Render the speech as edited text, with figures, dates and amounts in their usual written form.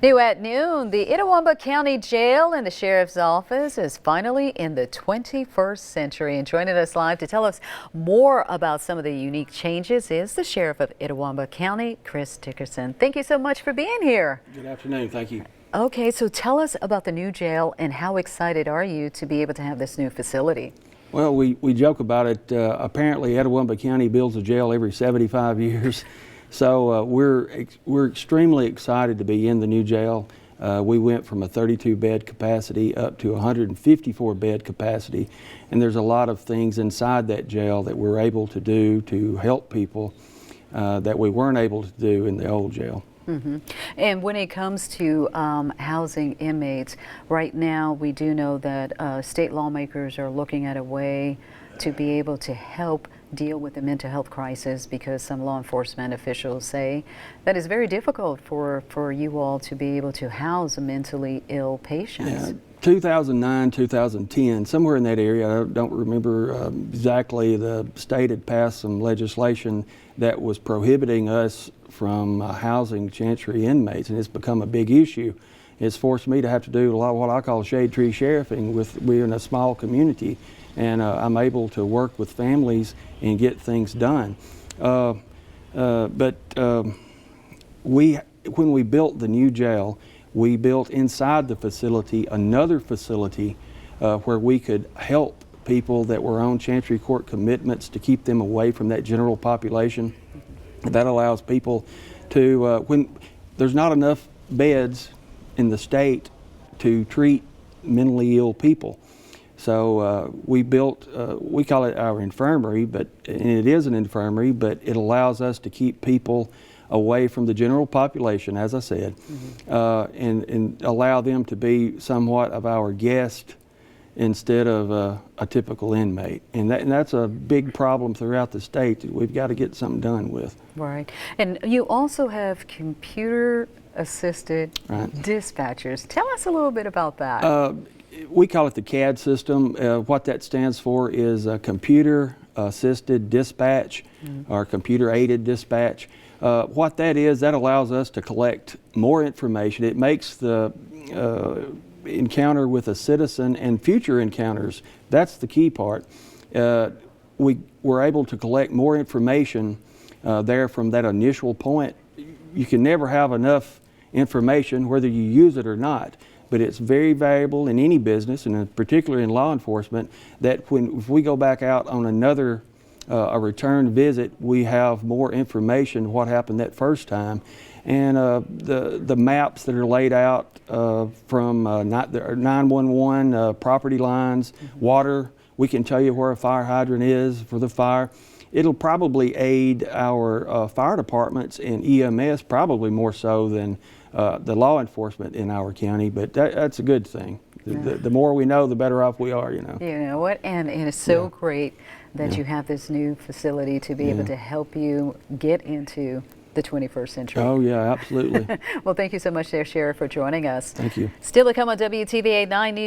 New at noon, the Itawamba County Jail and the Sheriff's Office is finally in the 21st century. And joining us live to tell us more about some of the unique changes is the Sheriff of Itawamba County, Chris Dickerson. Thank you so much for being here. Good afternoon. Thank you. Okay, so tell us about the new jail and how excited are you to be able to have this new facility? Well, we joke about it. Apparently, Itawamba County builds a jail every 75 years. So we're extremely excited to be in the new jail. We went from a 32-bed capacity up to 154-bed capacity, and there's a lot of things inside that jail that we're able to do to help people that we weren't able to do in the old jail. Mm-hmm. And when it comes to housing inmates, right now we do know that state lawmakers are looking at a way to be able to help deal with the mental health crisis, because some law enforcement officials say that it's very difficult for you all to be able to house mentally ill patients. Yeah, 2009, 2010, somewhere in that area, I don't remember exactly, the state had passed some legislation that was prohibiting us from housing Chancery inmates, and it's become a big issue. It's forced me to have to do a lot of what I call shade tree sheriffing. We're in a small community, and I'm able to work with families and get things done. When we built the new jail, we built inside the facility another facility where we could help people that were on Chancery Court commitments to keep them away from that general population. That allows people to, when there's not enough beds in the state to treat mentally ill people. So we built, we call it our infirmary, and it is an infirmary, but it allows us to keep people away from the general population, as I said, and allow them to be somewhat of our guest instead of a typical inmate. And that's a big problem throughout the state that we've got to get something done with. Right. And you also have computer-assisted dispatchers. Tell us a little bit about that. We call it the CAD System. What that stands for is computer-assisted dispatch, or computer-aided dispatch. What that is, that allows us to collect more information. It makes the encounter with a citizen and future encounters, that's the key part. We're able to collect more information there from that initial point. You can never have enough information whether you use it or not, but it's very valuable in any business, and particularly in law enforcement, that if we go back out on another a return visit, we have more information what happened that first time. And the maps that are laid out from 911, property lines, water, we can tell you where a fire hydrant is for the fire. It'll probably aid our fire departments and EMS, probably more so than the law enforcement in our county, but that's a good thing. The more we know, the better off we are, you know. You know what, and it's so great that you have this new facility to be able to help you get into the 21st century. Oh yeah, absolutely. Well, thank you so much there, Sheriff, for joining us. Thank you. Still to come on WTVA 9 News.